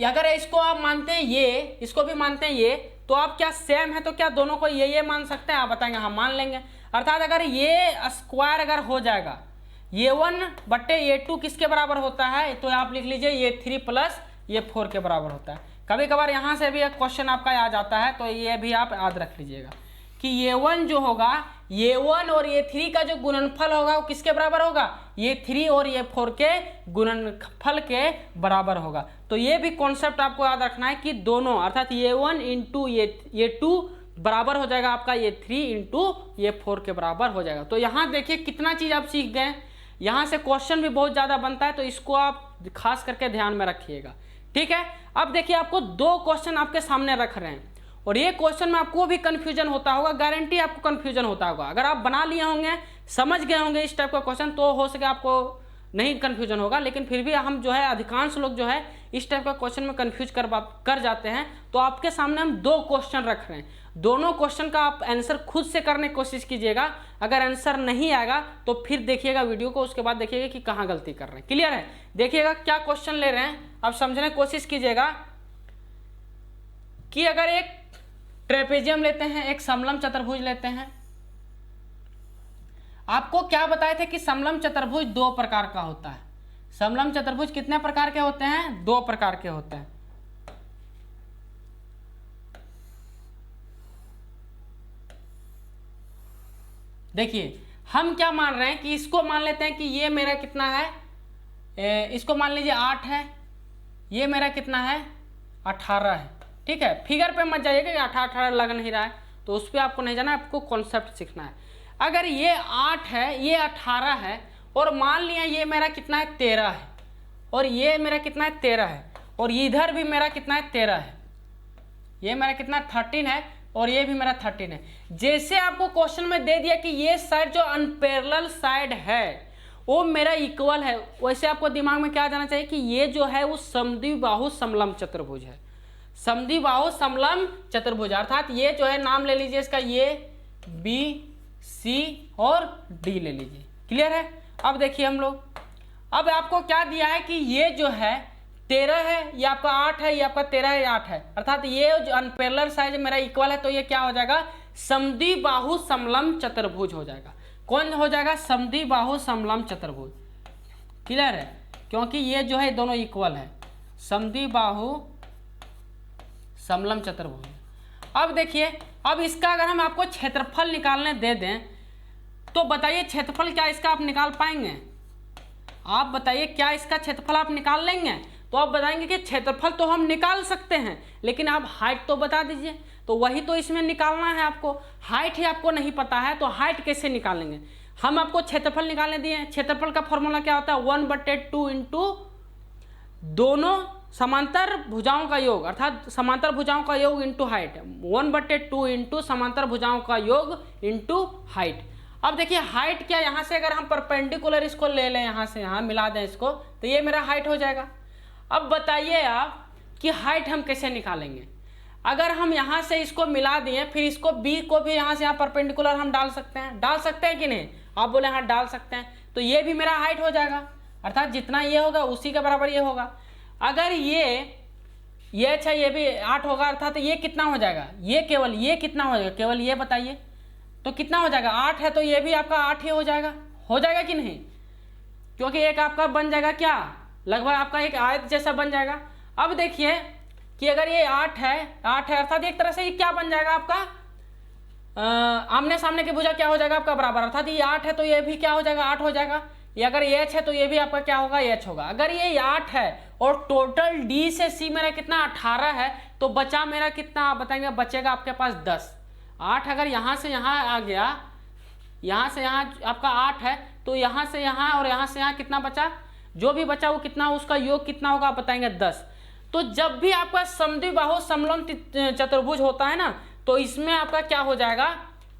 अगर इसको आप मानते हैं ये, इसको भी मानते हैं ये, तो आप क्या सेम है तो क्या दोनों को ये मान सकते हैं, आप बताएंगे हाँ मान लेंगे। अर्थात अगर ये स्क्वायर अगर हो जाएगा, A1 बट्टे A2 किसके बराबर होता है, तो आप लिख लीजिए ये 3 प्लस ये 4 के बराबर होता है। कभी कभार यहाँ से भी एक क्वेश्चन आपका आ जाता है, तो ये भी आप याद रख लीजिएगा कि A1 जो होगा, A1 और A3 का जो गुणनफल होगा वो किसके बराबर होगा, A3 और A4 के गुणनफल के बराबर होगा। तो ये भी कॉन्सेप्ट आपको याद रखना है कि दोनों, अर्थात A1 इंटू A2 बराबर हो जाएगा आपका A3 इंटू A4 के बराबर हो जाएगा। तो यहाँ देखिए कितना चीज़ आप सीख गए। यहाँ से क्वेश्चन भी बहुत ज़्यादा बनता है, तो इसको आप खास करके ध्यान में रखिएगा। ठीक है। अब देखिए आपको 2 क्वेश्चन आपके सामने रख रहे हैं, और ये क्वेश्चन में आपको भी कंफ्यूजन होता होगा, गारंटी आपको कंफ्यूजन होता होगा। अगर आप बना लिए होंगे, समझ गए होंगे इस टाइप का क्वेश्चन, तो हो सके आपको नहीं कंफ्यूजन होगा, लेकिन फिर भी हम जो है अधिकांश लोग जो है इस टाइप का क्वेश्चन में कंफ्यूज कर जाते हैं। तो आपके सामने हम 2 क्वेश्चन रख रहे हैं, दोनों क्वेश्चन का आप आंसर खुद से करने की कोशिश कीजिएगा। अगर आंसर नहीं आएगा तो फिर देखिएगा वीडियो को, उसके बाद देखिएगा कि कहाँ गलती कर रहे हैं। क्लियर है। देखिएगा क्या क्वेश्चन ले रहे हैं, आप समझने की कोशिश कीजिएगा कि अगर एक ट्रेपेजियम लेते हैं, एक समलम चतुर्भुज लेते हैं। आपको क्या बताए थे कि समलम चतुर्भुज 2 प्रकार का होता है। समलम चतुर्भुज कितने प्रकार के होते हैं, 2 प्रकार के होते हैं। देखिए हम क्या मान रहे हैं कि इसको मान लेते हैं कि ये मेरा कितना है, इसको मान लीजिए 8 है, ये मेरा कितना है 18 है। ठीक है। फिगर पे मत जाइएगा कि 18 लग नहीं रहा है, तो उस पर आपको नहीं जाना, आपको कॉन्सेप्ट सीखना है। अगर ये 8 है, ये 18 है, और मान लिया ये मेरा कितना है 13 है, और ये मेरा कितना है 13 है, और इधर भी मेरा कितना है 13 है, ये मेरा कितना 13 है, और ये भी मेरा 13 है। जैसे आपको क्वेश्चन में दे दिया कि ये साइड जो अनपैरेलल साइड है वो मेरा इक्वल है, वैसे आपको दिमाग में क्या जाना चाहिए कि ये जो है वो समद्विबाहु समलम चतुर्भुज है। समद्विबाहु समलम चतुर्भुज, अर्थात ये जो है नाम ले लीजिए इसका, ये BC और D ले लीजिए। क्लियर है। अब देखिए हम लोग, अब आपको क्या दिया है कि ये जो है 13 है, ये आपका 8 है, ये आपका 13 है, 8 है, अर्थात ये जो अनपैरेलल साइड मेरा इक्वल है, तो ये क्या हो जाएगा समद्विबाहु समलम चतुर्भुज हो जाएगा। कौन हो जाएगा, समद्विबाहु समलम चतुर्भुज। क्लियर है, क्योंकि ये जो है दोनों इक्वल है, समद्विबाहु समलम चतुर्भुज। अब देखिए, अब इसका अगर हम आपको क्षेत्रफल निकालने दे दें तो बताइए क्षेत्रफल क्या इसका आप निकाल पाएंगे, आप बताइए क्या इसका क्षेत्रफल आप निकाल लेंगे। तो आप बताएंगे कि क्षेत्रफल तो हम निकाल सकते हैं, लेकिन आप हाइट तो बता दीजिए। तो वही तो इसमें निकालना है आपको, हाइट ही आपको नहीं पता है, तो हाइट कैसे निकालेंगे। हम आपको क्षेत्रफल निकालने दिए, क्षेत्रफल का फॉर्मूला क्या होता है 1/2 इंटू दोनों समांतर भुजाओं का योग, अर्थात समांतर भुजाओं का योग इंटू हाइट, 1/2 इंटू समांतर भुजाओं का योग इंटू हाइट। अब देखिए हाइट क्या, यहाँ से अगर हम परपेंडिकुलर इसको ले लें, यहाँ से यहाँ मिला दें इसको, तो ये मेरा हाइट हो जाएगा। अब बताइए आप कि हाइट हम कैसे निकालेंगे। अगर हम यहाँ से इसको मिला दिए, फिर इसको बी को भी यहाँ से यहाँ परपेंडिकुलर हम डाल सकते हैं कि नहीं? आप बोले हाँ डाल सकते हैं। तो ये भी मेरा हाइट हो जाएगा, अर्थात जितना ये होगा उसी के बराबर ये होगा। अगर ये अच्छा ये भी 8 होगा, अर्थात ये कितना हो जाएगा? ये केवल ये कितना हो जाएगा, केवल ये बताइए तो कितना हो जाएगा? 8 है तो ये भी आपका 8 ही हो जाएगा कि नहीं? क्योंकि एक आपका बन जाएगा क्या, लगभग आपका एक आयत जैसा बन जाएगा। अब देखिए कि अगर ये 8 है अर्थात एक तरह से ये क्या बन जाएगा आपका, आमने सामने की भुजा क्या हो जाएगा आपका बराबर, अर्थात ये 8 है तो ये भी क्या हो जाएगा? 8 हो जाएगा। ये अगर ये h है तो ये भी आपका क्या होगा? h होगा। अगर ये 8 है और टोटल d से c मेरा कितना 18 है, तो बचा मेरा कितना आप बताएंगे? बचेगा आपके पास 10। 8 अगर यहाँ से यहाँ आ गया, यहाँ से यहाँ आपका 8 है तो यहाँ से यहाँ और यहाँ से यहाँ कितना बचा? जो भी बचा वो कितना, उसका योग कितना होगा आप बताएंगे? 10। तो जब भी आपका समद्विबाहु समलंब चतुर्भुज होता है ना, तो इसमें आपका क्या हो जाएगा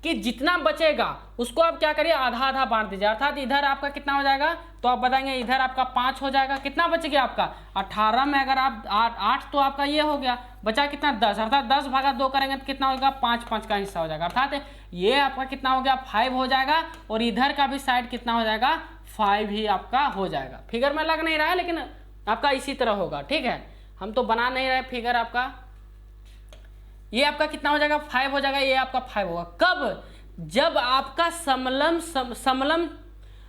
कि जितना बचेगा उसको आप क्या करिए? आधा आधा बांट दीजिए, अर्थात इधर आपका कितना हो जाएगा? तो आप बताएंगे इधर आपका 5 हो जाएगा। कितना बच गया आपका? 18 में अगर आप 8 तो आपका ये हो गया, बचा कितना? 10, अर्थात 10 भागा 2 करेंगे तो कितना होगा? 5 का हिस्सा हो जाएगा, अर्थात ये आपका कितना हो गया? 5 हो जाएगा। और इधर का भी साइड कितना हो जाएगा? 5 ही आपका हो जाएगा। फिगर में लग नहीं रहा है लेकिन आपका इसी तरह होगा, ठीक है? हम तो बना नहीं रहे फिगर आपका। ये आपका कितना हो जाएगा? 5 हो जाएगा। ये आपका 5 होगा कब? जब आपका समलम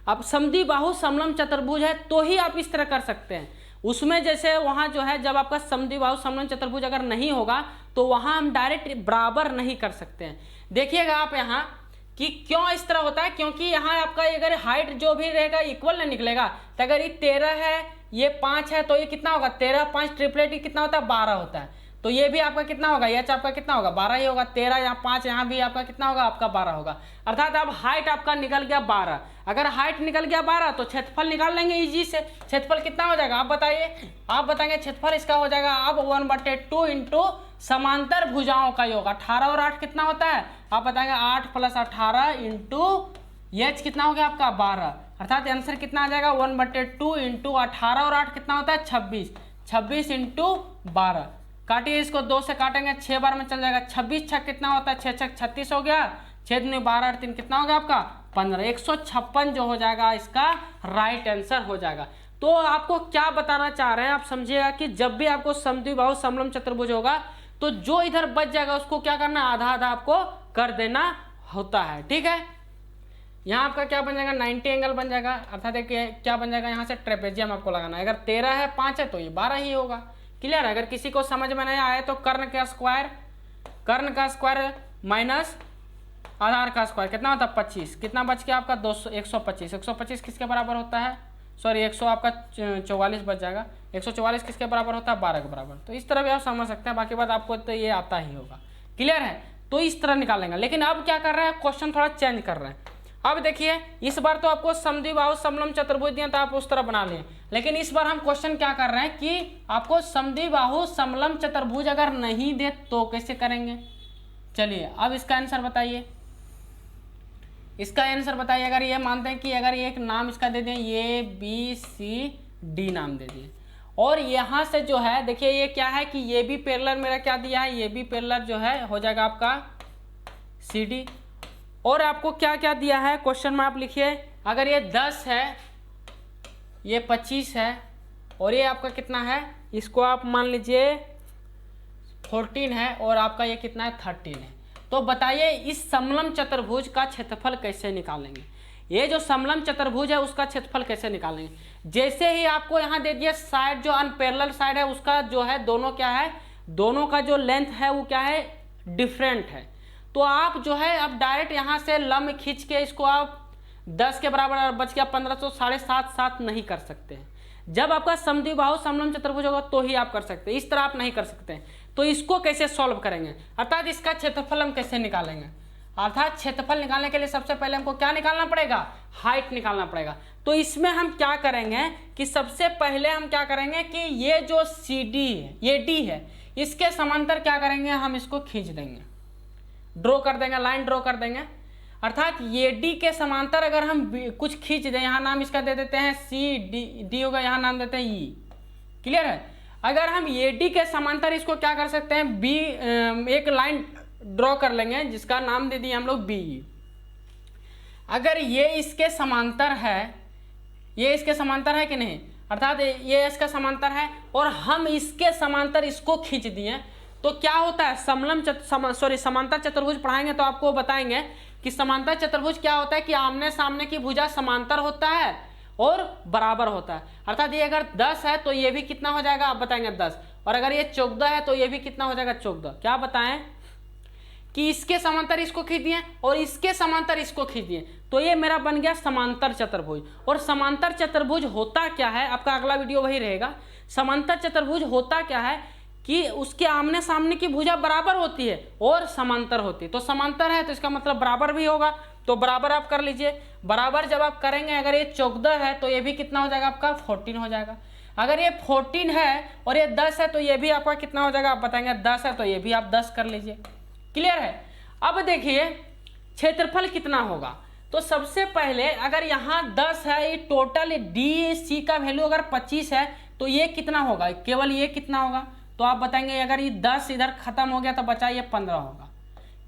आप समद्विबाहु समलम चतुर्भुज है तो ही आप इस तरह कर सकते हैं। उसमें जैसे वहाँ जो है जब आपका समद्विबाहु समलम चतुर्भुज अगर नहीं होगा तो वहाँ हम डायरेक्ट बराबर नहीं कर सकते हैं। देखिएगा आप यहाँ कि क्यों इस तरह होता है, क्योंकि यहाँ आपका अगर हाइट जो भी रहेगा इक्वल नहीं निकलेगा। तो अगर ये 13 है, ये 5 है, तो ये कितना होगा? 13 5 ट्रिपलेट ही कितना होता है? 12 होता है। तो ये भी आपका कितना होगा? ये आपका कितना होगा? 12 ही होगा। 13 यहाँ 5 यहाँ भी आपका कितना होगा? आपका 12 होगा। अर्थात अब हाइट आपका निकल गया 12। अगर हाइट निकल गया 12 तो क्षेत्रफल निकाल लेंगे इजी से। क्षेत्रफल कितना हो जाएगा आप बताइए? आप बताएंगे क्षेत्रफल इसका हो जाएगा अब 1/2 इंटू समांतर भुजाओं का योग। 18 और 8 कितना होता है? आप बताएंगे 8 + 18 इंटू h कितना हो गया आपका? 12। अर्थात आंसर कितना आ जाएगा? 1/2 इंटू 18 और 8 कितना होता है? 26। 26 इंटू 12। काटिए इसको, 2 से काटेंगे 6 बार में चल जाएगा। 26 छक कितना होता है? 6 छक 36 हो गया। 6 दूनी 12 और 3 कितना हो गया आपका? 15। 156 जो हो जाएगा इसका राइट आंसर हो जाएगा। तो आपको क्या बताना चाह रहे हैं आप समझिएगा कि जब भी आपको समद्विबाहु समलंब चतुर्भुज होगा तो जो इधर बच जाएगा उसको क्या करना? आधा आधा आपको कर देना होता है, ठीक है? यहाँ आपका क्या बन जाएगा? 90 एंगल बन जाएगा। अर्थात क्या बन जाएगा? यहाँ से ट्रेपेजियम आपको लगाना है। अगर 13 है 5 है तो ये 12 ही होगा। क्लियर है? अगर किसी को समझ में नहीं आया तो कर्ण का स्क्वायर माइनस आधार का स्क्वायर कितना होता है? 25। कितना बच गया आपका? 125। 125 किसके बराबर होता है? सॉरी 100 आपका 44 बच जाएगा। 144 किसके बराबर होता है? 12 के बराबर। तो इस तरह भी आप समझ सकते हैं, बाकी बात आपको तो ये आता ही होगा। क्लियर है? तो इस तरह निकालेंगे। लेकिन अब क्या कर रहे हैं? क्वेश्चन थोड़ा चेंज कर रहे हैं। अब देखिए इस बार तो आपको समद्विबाहु समलंब चतुर्भुज दिया तो आप उस तरह बना लें, लेकिन इस बार हम क्वेश्चन क्या कर रहे हैं कि आपको समद्विबाहु समलंब चतुर्भुज अगर नहीं दे तो कैसे करेंगे? चलिए अब इसका आंसर बताइए। इसका आंसर बताइए। अगर ये मानते हैं कि अगर ये एक नाम इसका दे दें, ये ABCD नाम दे दिए, और यहाँ से जो है देखिए ये क्या है कि ये भी पैरेलल मेरा क्या दिया है? ये भी पैरेलल जो है हो जाएगा आपका CD। और आपको क्या क्या दिया है क्वेश्चन में आप लिखिए। अगर ये 10 है, ये 25 है और ये आपका कितना है? इसको आप मान लीजिए 14 है और आपका ये कितना है? 13 है। तो बताइए इस समलंब चतुर्भुज का क्षेत्रफल कैसे निकालेंगे? ये जो समलंब चतुर्भुज है उसका क्षेत्रफल कैसे निकालेंगे? जैसे ही आपको यहाँ दे दिया साइड जो अनपैरेलल साइड है उसका जो है दोनों क्या है? दोनों का जो लेंथ है वो क्या है? डिफरेंट है। तो आप जो है अब डायरेक्ट यहाँ से लंब खींच के इसको आप 10 के बराबर बच गया 1500 7.5 नहीं कर सकते हैं। जब आपका समद्विबाहु समलंब चतुर्भुज होगा तो ही आप कर सकते हैं, इस तरह आप नहीं कर सकते। तो इसको कैसे सॉल्व करेंगे? अर्थात इसका क्षेत्रफल हम कैसे निकालेंगे? अर्थात क्षेत्रफल निकालने के लिए सबसे पहले हमको क्या निकालना पड़ेगा? हाइट निकालना पड़ेगा। तो इसमें हम क्या करेंगे कि सबसे पहले हम क्या करेंगे कि ये जो CD है, ये D है, इसके समांतर क्या करेंगे? हम इसको खींच देंगे, ड्रॉ कर देंगे, लाइन ड्रॉ कर देंगे। अर्थात ये D के समांतर अगर हम कुछ खींच दें, यहाँ नाम इसका दे देते हैं CD होगा, यहाँ नाम देते हैं E। क्लियर है? अगर हम AD के समांतर इसको क्या कर सकते हैं, बी एक लाइन ड्रॉ कर लेंगे जिसका नाम दे दिए हम लोग BE। अगर ये इसके समांतर है, ये इसके समांतर है कि नहीं, अर्थात ये इसका समांतर है और हम इसके समांतर इसको खींच दिए, तो क्या होता है, समांतर चतुर्भुज पढ़ाएंगे तो आपको बताएंगे कि समांतर चतुर्भुज क्या होता है कि आमने सामने की भुजा समांतर होता है और बराबर होता है। अर्थात ये अगर 10 है तो ये भी कितना हो जाएगा, आप बताएंगे 10, और अगर ये 14 है तो ये भी कितना हो जाएगा, 14। क्या बताएं कि इसके समांतर इसको खींच दिए और इसके समांतर इसको खींच दिए, तो ये मेरा बन गया समांतर चतुर्भुज। और समांतर चतुर्भुज होता क्या है, आपका अगला वीडियो वही रहेगा। समांतर चतुर्भुज होता क्या है कि उसके आमने सामने की भुजा बराबर होती है और समांतर होती है। तो समांतर है तो इसका मतलब बराबर भी होगा, तो बराबर आप कर लीजिए। बराबर जब आप करेंगे, अगर ये 14 है तो ये भी कितना हो जाएगा, आपका 14 हो जाएगा। अगर ये 14 है और ये 10 है तो ये भी आपका कितना हो जाएगा, आप बताएंगे 10 है तो ये भी आप 10 कर लीजिए। क्लियर है। अब देखिए क्षेत्रफल कितना होगा, तो सबसे पहले अगर यहाँ 10 है, ये टोटल DC का वैल्यू अगर 25 है तो ये कितना होगा, केवल ये कितना होगा, तो आप बताएंगे अगर ये 10 इधर खत्म हो गया तो बचा ये 15 होगा।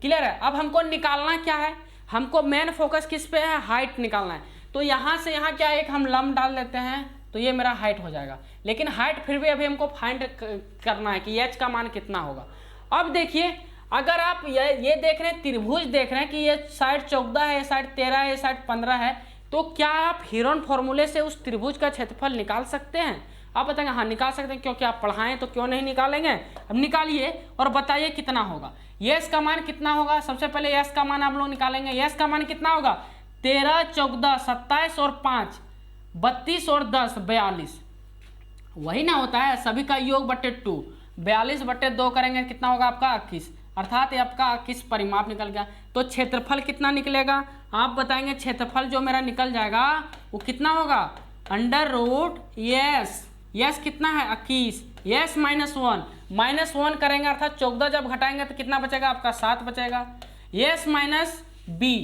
क्लियर है। अब हमको निकालना क्या है, हमको मेन फोकस किस पे है, हाइट निकालना है। तो यहाँ से यहाँ क्या एक हम लंब डाल देते हैं तो ये मेरा हाइट हो जाएगा, लेकिन हाइट फिर भी अभी हमको फाइंड करना है कि H का मान कितना होगा। अब देखिए अगर आप ये देख रहे हैं, त्रिभुज देख रहे हैं कि ये साइड 14 है, ये साइड 13 है, ये साइड 15 है, तो क्या आप हीरोन फॉर्मूले से उस त्रिभुज का क्षेत्रफल निकाल सकते हैं? आप बताएंगे हाँ निकाल सकते हैं, क्योंकि आप पढ़ाएं तो क्यों नहीं निकालेंगे। अब निकालिए और बताइए कितना होगा। यस का मान कितना होगा, सबसे पहले यस का मान आप लोग निकालेंगे। यस का मान कितना होगा, 13, 14, 27 और 5, 32 और 10, 42। वही ना होता है, सभी का योग बटे 2, 42 बटे 2 करेंगे कितना होगा आपका 21, अर्थात ये आपका 21 परिमाप निकल गया। तो क्षेत्रफल कितना निकलेगा, आप बताएंगे क्षेत्रफल जो मेरा निकल जाएगा वो कितना होगा, अंडर रूट यस कितना है 21, यस -1 करेंगे, अर्थात 14 जब घटाएंगे तो कितना बचेगा आपका 7 बचेगा। S minus B,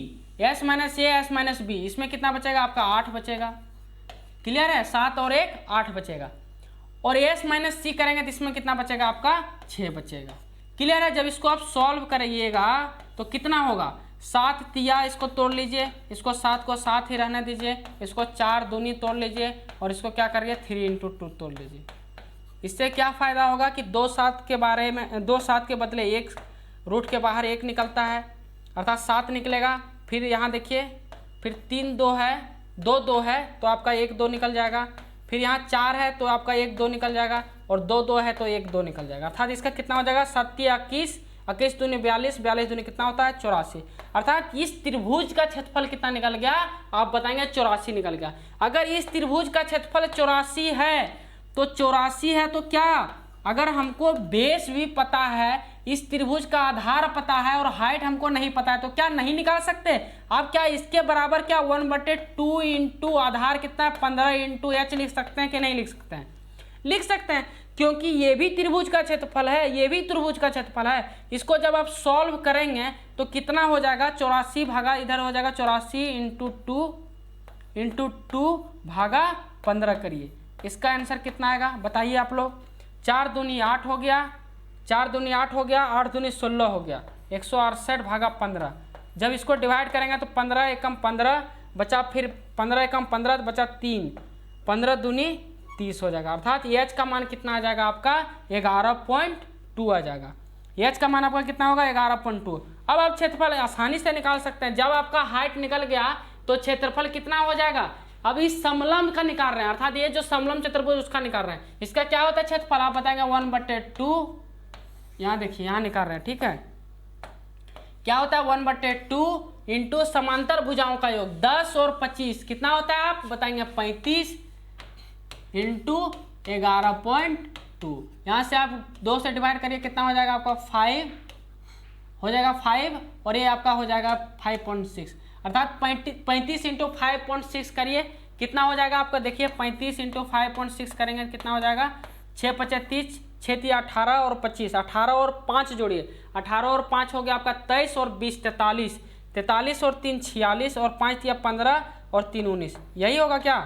S minus A, S minus B, इसमें कितना बचेगा आपका 8 बचेगा। क्लियर है, 7 और 1 8 बचेगा। और एस माइनस सी करेंगे तो इसमें कितना बचेगा आपका 6 बचेगा। क्लियर है। जब इसको आप सॉल्व करिएगा तो कितना होगा, 7 तिया इसको तोड़ लीजिए, इसको 7 को 7 ही रहने दीजिए, इसको 4 दूनी तोड़ लीजिए और इसको क्या करिए 3 × 2 तोड़ लीजिए। इससे क्या फ़ायदा होगा कि 2 7 के बारे में 2 7 के बदले 1 रूट के बाहर 1 निकलता है, अर्थात 7 निकलेगा। फिर यहाँ देखिए, फिर 3 2 है, 2 2 है तो आपका 1 2 निकल जाएगा। फिर यहाँ 4 है तो आपका 1 2 निकल जाएगा, और 2 2 है तो 1 2 निकल जाएगा। अर्थात इसका कितना हो जाएगा 7 21, 21 दूनी 42, 42 दूनी कितना होता है 84। अर्थात इस त्रिभुज का क्षेत्रफल कितना निकल गया, आप बताएंगे 84 निकल गया। अगर इस त्रिभुज का क्षेत्रफल 84 है तो 84 है तो क्या, अगर हमको बेस भी पता है, इस त्रिभुज का आधार पता है और हाइट हमको नहीं पता है, तो क्या नहीं निकाल सकते आप? क्या इसके बराबर क्या 1/2 इंटू आधार कितना है 15 इंटू H लिख सकते हैं कि नहीं लिख सकते हैं? लिख सकते हैं, क्योंकि ये भी त्रिभुज का क्षेत्रफल है, ये भी त्रिभुज का क्षेत्रफल है। इसको जब आप सॉल्व करेंगे तो कितना हो जाएगा 84 भागा इधर हो जाएगा 84 इंटू 2 भागा 15 करिए, इसका आंसर कितना आएगा बताइए आप लोग। 4 दूनी 8 हो गया, 4 दूनी 8 हो गया, 8 दूनी 16 हो गया, 168 भागा 15। जब इसको डिवाइड करेंगे तो 15 एकम 15 बचा, फिर 15 एकम 15 बचा 3, 15 दूनी 30 हो जाएगा। अर्थात H का मान कितना आ जाएगा आपका 11.2 आ जाएगा। H का मान आपका कितना होगा 11.2। अब आप क्षेत्रफल आसानी से निकाल सकते हैं। जब आपका हाइट निकल गया तो क्षेत्रफल कितना हो जाएगा, अब इस समलंब का निकाल रहे हैं, अर्थात ये जो समलंब चतुर्भुज उसका निकाल रहे हैं। इसका क्या होता है क्षेत्रफल, आप बताएंगे 1/2, यहाँ देखिए यहाँ निकाल रहे हैं, ठीक है। क्या होता है 1/2 इंटू समांतर भुजाओं का योग 10 और 25 कितना होता है, आप बताएंगे 35 इंटू 11.2। यहाँ से आप 2 से डिवाइड करिए, कितना हो जाएगा आपका 5 हो जाएगा 5, और ये आपका हो जाएगा 5.6। अर्थात 35 इंटू 5.6 करिए, कितना हो जाएगा आपका देखिए 35 इंटू 5.6 करेंगे कितना हो जाएगा 6 × 30, 6 × 18 और 25, 18 और 5 जोड़िए, 18 और 5 हो गया आपका 23 और 20 43, 43 और 3 46 और 5 × 15 और 3 19, यही होगा क्या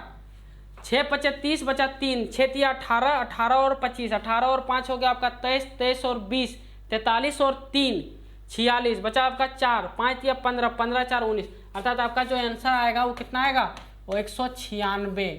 6 पचे 30 बचा 3, 6 तिया 18, 18 और 25, 18 और 5 हो गया आपका 23, 23 और 20, 43 और 3 46, बचा आपका 4, 5 तिया 15, 15 4 19, अर्थात आपका जो आंसर आएगा वो कितना आएगा, वो 196,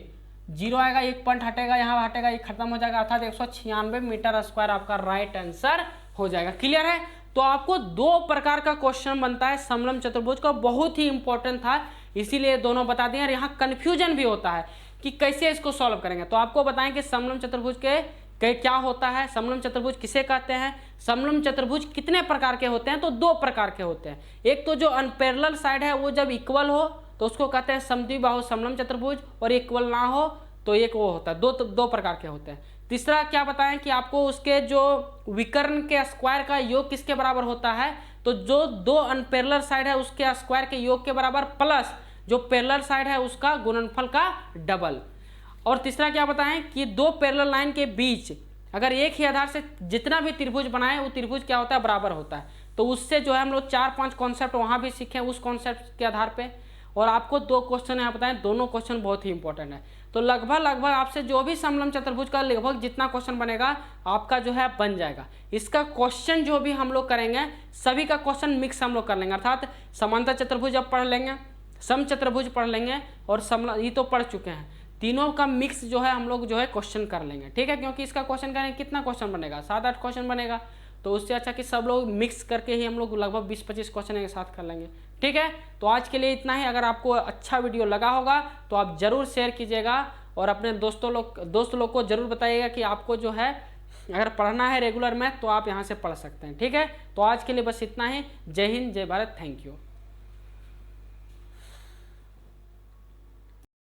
जीरो आएगा, एक पॉइंट हटेगा, यहाँ हटेगा, एक खत्म हो जाएगा, अर्थात 196 मीटर स्क्वायर आपका राइट आंसर हो जाएगा। क्लियर है? तो आपको दो प्रकार का क्वेश्चन बनता है समलंब चतुर्भुज का, बहुत ही इंपॉर्टेंट था, इसीलिए दोनों बता दिए। और यहाँ कंफ्यूजन भी होता है कि कैसे इसको सॉल्व करेंगे, तो आपको बताएं कि समलंब चतुर्भुज के क्या होता है, समलंब चतुर्भुज किसे कहते हैं, समलंब चतुर्भुज कितने प्रकार के होते हैं, तो दो प्रकार के होते हैं। एक तो जो अनपैरेलल साइड है वो जब इक्वल हो तो उसको कहते हैं समद्विबाहु समलंब चतुर्भुज, और इक्वल ना हो तो एक वो होता है, दो प्रकार के होते हैं। तीसरा क्या बताएं कि आपको उसके जो विकर्ण के स्क्वायर का योग किसके बराबर होता है, तो जो दो अनपैरेलल साइड है उसके स्क्वायर के योग के बराबर प्लस जो पैरेलल साइड है उसका गुणनफल का डबल। और तीसरा क्या बताएं कि दो पैरेलल लाइन के बीच अगर एक ही आधार से जितना भी त्रिभुज बनाए वो त्रिभुज क्या होता है, बराबर होता है। तो उससे जो है हम लोग 4-5 कॉन्सेप्ट वहाँ भी सीखे उस कॉन्सेप्ट के आधार पे। और आपको दो क्वेश्चन यहाँ बताएं, दोनों क्वेश्चन बहुत ही इंपॉर्टेंट है। तो लगभग आपसे जो भी समलंब चतुर्भुज का लगभग जितना क्वेश्चन बनेगा आपका जो है बन जाएगा। इसका क्वेश्चन जो भी हम लोग करेंगे सभी का क्वेश्चन मिक्स हम लोग कर लेंगे, अर्थात समांतर चतुर्भुज अब पढ़ लेंगे, सम चतुर्भुज पढ़ लेंगे, और ये तो पढ़ चुके हैं, तीनों का मिक्स जो है हम लोग जो है क्वेश्चन कर लेंगे। ठीक है, क्योंकि इसका क्वेश्चन करेंगे कितना क्वेश्चन बनेगा, 7-8 क्वेश्चन बनेगा, तो उससे अच्छा कि सब लोग मिक्स करके ही हम लोग लगभग 20-25 क्वेश्चन एक साथ कर लेंगे। ठीक है, तो आज के लिए इतना ही। अगर आपको अच्छा वीडियो लगा होगा तो आप ज़रूर शेयर कीजिएगा और अपने दोस्त लोग को ज़रूर बताइएगा कि आपको जो है अगर पढ़ना है रेगुलर मैथ तो आप यहाँ से पढ़ सकते हैं। ठीक है, तो आज के लिए बस इतना ही। जय हिंद, जय भारत, थैंक यू।